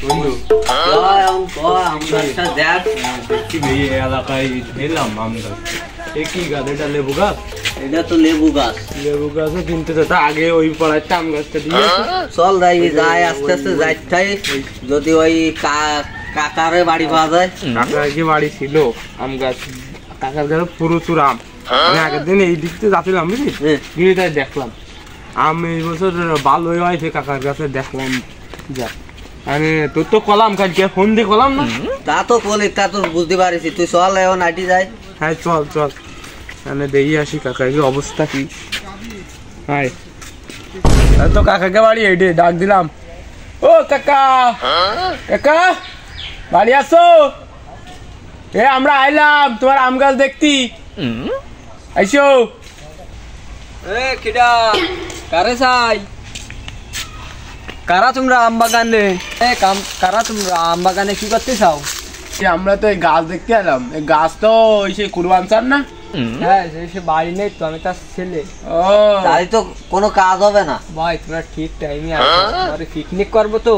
বন্ধু এলাকায় এলাম আম গাছ কি গাছ এটা লেবু গাছ এটা তো লেবু গাছ কিনতে যেত আগে ওই পাড়ায় আম গাছটা দিয়ে চল যাই যায় আস্তে আস্তে যাই যদি ওই কাকারে বাড়ি পাওয়া যায় কাকার কি বাড়ি ছিল আম গাছ কাকার গাছে প্রচুর আম আগের দিন এই দিক থেকে যাচ্ছিলাম বুঝলি গিয়ে তাই দেখলাম আম এই বছর ভালোই হয়েছে কাকার কাছে দেখলাম যা মানে তোর তো কলাম কালকে ফোন দিয়ে কলাম না তা তো বলি তা তো বুঝতে পারিস তুই চল এখন আইটি যাই হ্যাঁ চল চল মানে দেখি আসি কাকার কি অবস্থা কি হাই তো কাকাকে বাড়ি এইটে ডাক দিলাম ও কাকা কাকা বাড়ি আসো এ আমরা আইলাম তোমার আম গাছ দেখতি আইসো এ কিডা কারে চাই কারা তোমরা আম বাগানে কারা তোমরা আম বাগানে কি করতে চাও আমরা তো এই গাছ দেখতে এলাম এই গাছ তো ওই সেই কুরবান চান না হ্যাঁ সে বাড়ি নেই তো আমি তার ছেলে ও তাই তো কোনো কাজ হবে না ভাই তোমরা ঠিক টাইমে আসো পিকনিক করবো তো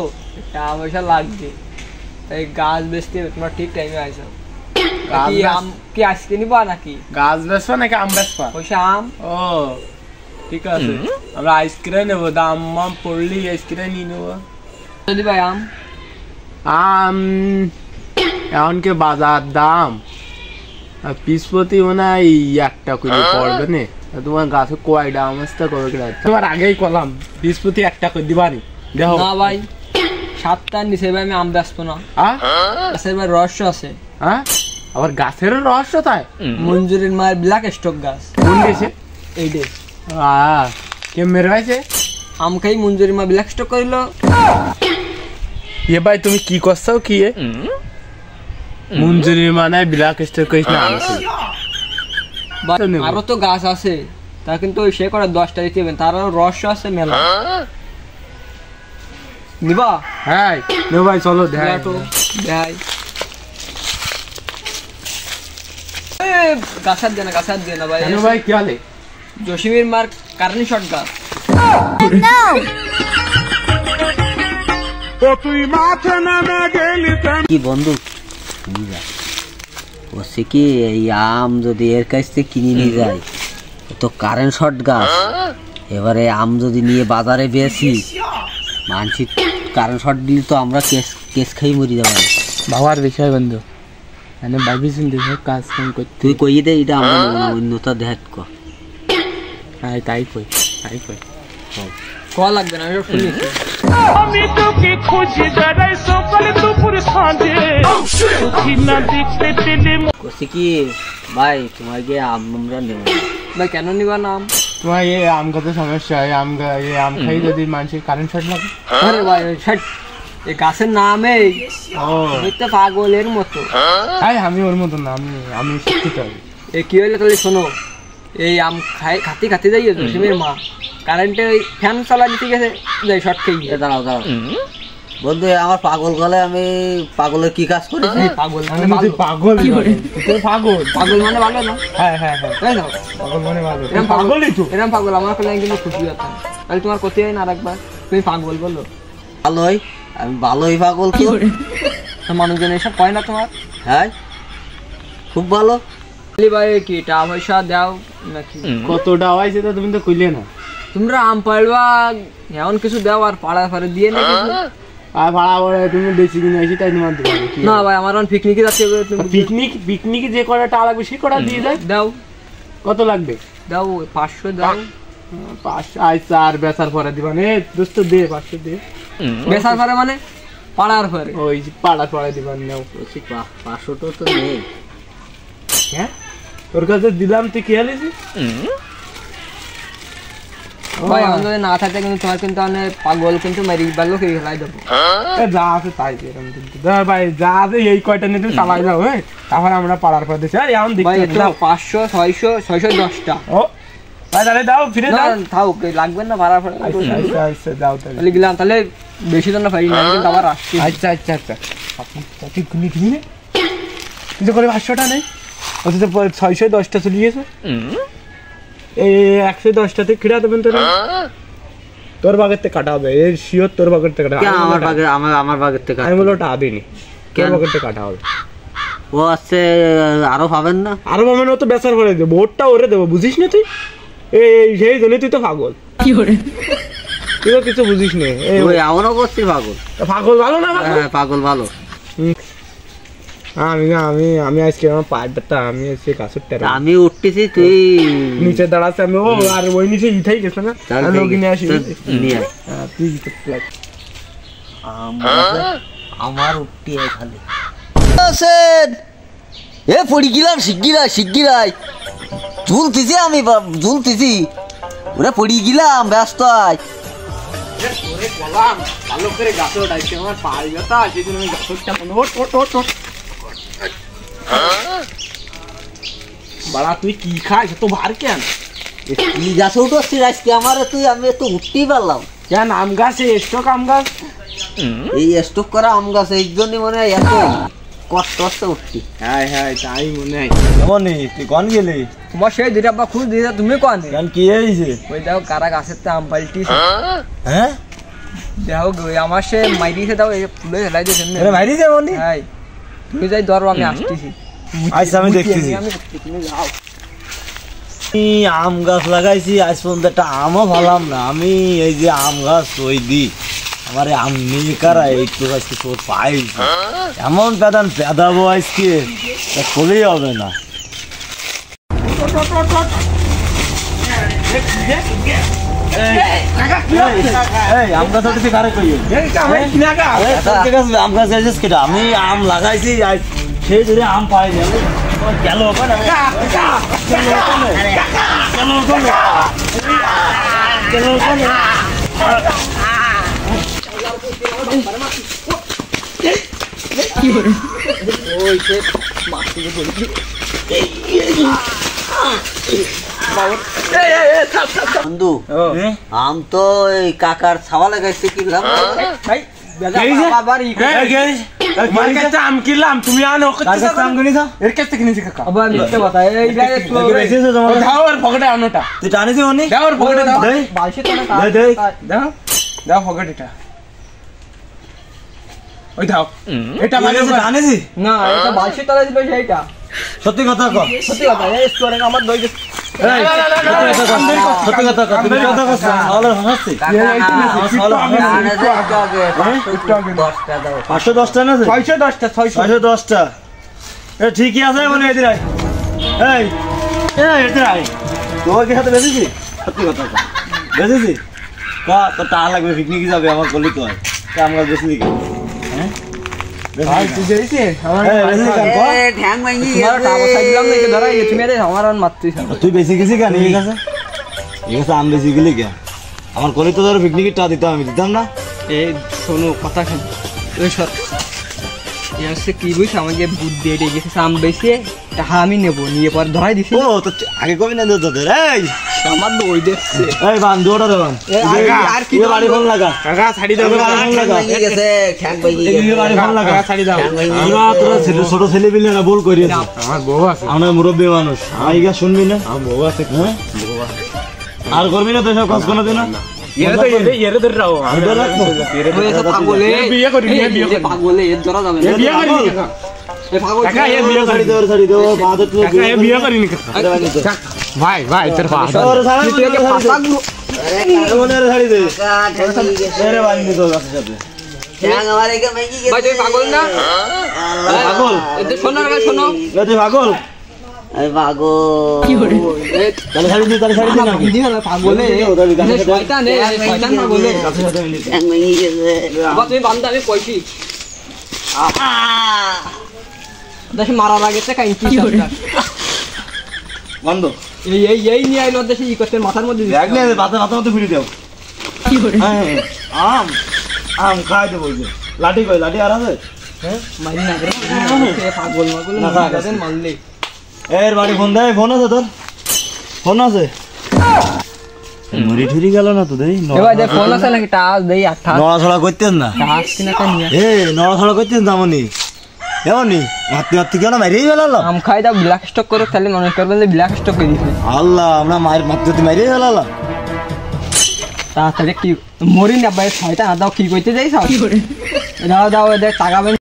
টাকা পয়সা লাগবে এই গাছ বেচতে তোমরা ঠিক টাইমে আসো আম কি আজকে নিবা নাকি গাছ বেচবা নাকি আম বেচবা পয়সা আম ও ঠিক আছে আমরা আইসক্রিম নেবো দাম মাম পড়লি আইসক্রিম নিয়ে নেবো যদি ভাই আম আম এখন কে বাজার দাম পিস প্রতি মনে হয় একটা করে পড়বে না তোমার গাছে কয়টা আম আসতে করবে তোমার আগেই কলাম পিস প্রতি একটা করে দিবানি দেখো না ভাই 7টার নিচে ভাই আমি আম বেচবো না গাছের ভাই রহস্য আছে হ্যাঁ আবার গাছেরও রহস্য তাই মঞ্জুরির মায়ের ব্ল্যাক স্টক গাছ কোন গেছে এই ডে কে মেরে ভাইছে আম খাই মঞ্জুরি মা ব্ল্যাক স্টক করিল এ ভাই তুমি কি করছো কি মঞ্জুরি মানে ব্ল্যাক স্টক করিস না আরো তো গাছ আছে তা কিন্তু সে করে 10টা দিতে হবে তার রহস্য আছে মেলা নিবা হ্যাঁ নো ভাই চলো দেখাই গাছার দিয়ে না ভাই ভাই কি হলে জসিমের মার কারণে শর্ট গাছ কি বন্ধু বলছি কি এই আম যদি এর কাছ থেকে কিনে নিয়ে যায় তো কারেন্ট শর্ট গাছ এবারে আম যদি নিয়ে বাজারে বেশি মানসিক কারেন্ট শর্ট দিলে তো আমরা কেস খাই মরি যাবো বাবার বিষয় বন্ধু মানে ভাবিছেন দেখো কাজ কাম করতে তুই কই দে এটা আমরা অন্যতা দেখ তাই কই কোয়া লাগবে না আমি শুনেছি আমি তোকে খুঁজি বেড়াই সকালে দুপুর সাঁঝে সুখী না দেখতে পেলে কইছি কি ভাই তোমার গিয়ে আম আমরা নেব ভাই কেন নিবা না আম তোমার এই আম গাছে সমস্যা এই আম খাই যদি মানুষের কারেন্ট শর্ট লাগে আরে ভাই এই গাছের নামে দেখতে পাগলের মতো আমি ওর মতো না আমি শিক্ষিত এ কি হইলে তাহলে শোনো এই আম খাতে যাই জসিমের মা কারেন্টে ওই ফ্যান চালা দিতে গেছে যাই শর্ট খেয়ে দাঁড়াও বন্ধু আমার পাগল গলে আমি পাগলের কি কাজ করেছি পাগল মানে ভালো না হ্যাঁ তাই না পাগল মানে ভালো এরকম পাগল আমার কাছে কিন্তু খুশি হতাম তাহলে তোমার কোথায় হয় না আরেকবার তুমি পাগল বলো ভালোই আমি ভালোই পাগল তো মানুষজন এসব কয় না তোমার হ্যাঁ খুব ভালো ভাই কি টাকা পয়সা দাও নাকি কতটা হয়েছে তো তুমি তো কইলে না তোমরা আম পাড়বা এমন কিছু দাও আর পাড়া ফাড়ে দিয়ে না আর ভাড়া ভাড়া তুমি বেশি কিনে আসি তাই তোমার না ভাই আমার পিকনিকে যাচ্ছে পিকনিকে যে কটা টাকা লাগবে সে কটা দিয়ে দেয় দাও কত লাগবে দাও 500 দাও 500 আইসা আর বেচার পরে দিবা নে দোস্ত দে 500 দে বেচার পরে মানে পাড়ার পরে ওই পাড়ার পরে দিবা নাও 500 তো নেই হ্যাঁ তোর কাছে দিলাম তুই কি আলিস ভাই আমাদের না থাকে কিন্তু তোমার কিন্তু অনেক পাগল কিন্তু মারি বালো খেয়ে ফেলাই দেবো যা আছে তাই এরকম কিন্তু ভাই যা আছে এই কয়টা নিয়ে তুমি চালাই যাও হ্যাঁ তারপর আমরা পাড়ার পর দিচ্ছি এখন দেখি 500 600 610টা ও ভাই তাহলে দাও ফিরে দাও থাও লাগবে না ভাড়া ফাড়া আচ্ছা দাও তাহলে গেলাম তাহলে বেশি জন না পারি না কিন্তু আবার আসছি আচ্ছা আপনি কত কিনে কিনে কিন্তু করে 500টা নেই অথচ 610টা চলে গেছে এই 110টাতে খিড়া দেবেন তো তোর বাগের থেকে কাটা হবে, এই শিওর তোর বাগের থেকে কাটা হবে। আমার বাগের থেকে আমি বলো ওটা আবিনি, তোর কেন? বাগের থেকে কাটা হবে। ও আছে আরো পাবেন না? আরো পাবেন, ও তো বেচার করে দেবো, ওরটা ওরে দেবো, বুঝিস না তুই? এই সেই জন্য তুই তো পাগল, তুই তো কিছু বুঝিস না। ওই এমনও করছি পাগল। পাগল ভালো না? হ্যাঁ পাগল ভালো। আমি আমি আজকে আমার পায়ের ব্যথা, আমি আজকে গাছের টেরা আমি উঠতেছি, তুই নিচে দাঁড়াচ্ছে, আমি ও আর ওই নিচে ইথাই গেছে না, আমি ওকে নিয়ে আসি। নিয়ে আয়। হ্যাঁ, তুই আমার উঠতে খালি এ পড়ি গেলাম, শিগগিরাই ঝুলতেছি, আমি ঝুলতেছি, ওরে পড়ি গেলাম, ব্যস্ত আয়। ভালো করে গাছে ওঠাইছে, আমার পায়ের ব্যথা, সেই জন্য আমি গাছের বাড়া। তুই কি খাস তো ভার কেন? কি গাছে উঠছিস আজকে আমার? আমি তো উঠতেই পারলাম কেন? আম গাছে স্টক আম গাছ, এই স্টক করা আম গাছ, এই জন্য মনে হয় এত কষ্ট কষ্ট উঠছি। হ্যাঁ হ্যাঁ তাই মনে হয়। কেমনই তুই কন গেলি? তোমার সেই দুইটা বা খুঁজ দিয়ে তুমি কোন কেন কি হয়েছে? ওই দেখো কারা গাছের তো আম পাল্টিছে, হ্যাঁ দেখো আমার সে মাইরিছে, দাও এই ফুলে হেলাই দিয়েছে। আরে ভাইরি যেমন হ্যাঁ তুমি যাই ধরো, আমি আসতেছি। আচ্ছা আমি দেখতেছি। তুমি যাও। আমি আম গাছ লাগাইছি, আজ পর্যন্ত একটা আমও ভালাম না। আমি এই যে আম গাছ ওই দি আমার আম নিয়ে কারা এই তো আজকে তোর পাইছি, এমন পেদাবো আজকে খুবই হবে না। আম গাছ উঠেছি কারে কই? আম গাছ আছিস কেটা? আমি আম লাগাইছি, সেই ধরে আম পাই গেল বন্ধু আম তো এই কাকার ছাওয়া লাগাইছে, কি লাভ? আম কিনলাম, তুমি আনো আম কিনেছ? এর কাছে কিনেছি কাকা। আবার মিথ্যে কথা, এই দাও আর পকেটে আনোটা, তুই টানিস মনি? দাও আর পকেটে দাও, বালসে তো না, দাও দাও পকেট এটা, ওই দাও এটা ভালো টানিস? না এটা বালসে তলা দিবে সেইটা। সত্যি কথা কর, সত্যি কথা, এই স্টোরে আমার দই সত্যি কথা কর, তুমি কথা কইছ তাহলে হাসছি। 510টা না? 610টা 610টা এ ঠিকই আছে মানে এদিকে আয়। এই এদিকে আয়, তোমার কি সাথে বেশিছি? সত্যি কথা কর, বেশিছি? কা তোর টাকা লাগবে, পিকনিকে যাবে, আমার গলি তো হয়, আমরা বেশি দিকে। হ্যাঁ ভাই তুই যাইছে আমার ঠ্যাং ভাঙি তোমার টাকা সাইলাম না, ধরা এই তুমি রে আমার আর মারছিস। তুই বেশি গেছি কেন? ঠিক আছে ঠিক আছে, আমি বেশি গেলি কেন? আমার গলি তো ধরো পিকনিকের টাকা দিতাম, আমি দিতাম না? এই শোনো কথা শোনো, ওই সর ইয়াসে কি বুঝছ, আমাকে বুদ্ধি দিয়ে গেছে আম বেশি টাকা আমি নেব, নিয়ে পর ধরাই দিছি। ও তো আগে কবি না তোদের। এই আমার দই দেখছে এই বান্ধু ওটা রে বান, আর কি বাড়ি ফোন লাগা, কাকা ছাড়ি দাও, বাড়ি ফোন লাগা, গেছে ঠ্যাং ভাঙি এই বাড়ি ফোন লাগা, কাকা ছাড়ি দাও। আমরা তোরা ছোট ছেলে বিলে না ভুল করিয়েছি, আমার বউ আছে, আমরা মুরব্বী মানুষ, আমি গা শুনবি না? আমার বউ আছে, হ্যাঁ আর করবি না তো সব কাজ কোনো দিন? এরে ধরে রাও, ওই সব পাগলে বিয়ে করি, বিয়ে করি, পাগলে এর ধরা যাবে না। বিয়ে করি কাকা, এই পাগল কাকা এ বিয়ে করি, ছাড়ি দেবো বাঁধে তুই কাকা এ বিয়ে করি কাকা, ভাই ভাই তোর পা তুই একে ফাঁসা গুলো ছাড়ি দে এরে বান্ধি তো গাছের সাথে। ঠ্যাং আমার একে ভাঙি গেছে। ভাই তুমি পাগল না? পাগল? এতে শোনো না, শোনো তুই পাগল? আমি পাগল। তাহলে ছাড়ি দি, তাহলে ছাড়ি দি না? দিও না পাগলে, শয়তান এ শয়তান পাগলে। ঠ্যাং ভাঙি গেছে। আবার তুমি বান্দা, আমি কইছি দেশে মারার আগে থেকে কাইছি বন্ধ এই নিয়ে আইলো দেশে ই করতে মাথার মধ্যে দেখ না, মাথা মাথা মধ্যে ঘুরে দাও। হ্যাঁ আম আম খাই দেবো, ওই যে লাঠি কই, লাঠি আর আছে? মারি না করে পাগল মাগল না, থাক, আছে। মারলে এর বাড়ি ফোন দেয়, ফোন আছে তোর? ফোন আছে? মুড়ি ঠুরি গেল না তো? দেই এবার দেখ ফোন আছে নাকি? টাস দেই 28 নড়াছড়া করতেন না? টাস কিনা কা নিয়া এ নড়াছড়া করতেন তেমনি এমনি মারতে মারতে কেন মারিয়ে ফেলালাম? আম খাই দাও, ব্ল্যাক স্টক করে তাহলে মনে করবেন যে ব্ল্যাক স্টক করে দিছে। আল্লাহ আমরা মারতে মারিয়ে ফেলালাম। তাড়াতাড়ি কি মরি না ভাই ছয়টা না দাও কি করতে যাইছ দাও দাও এদের টাকা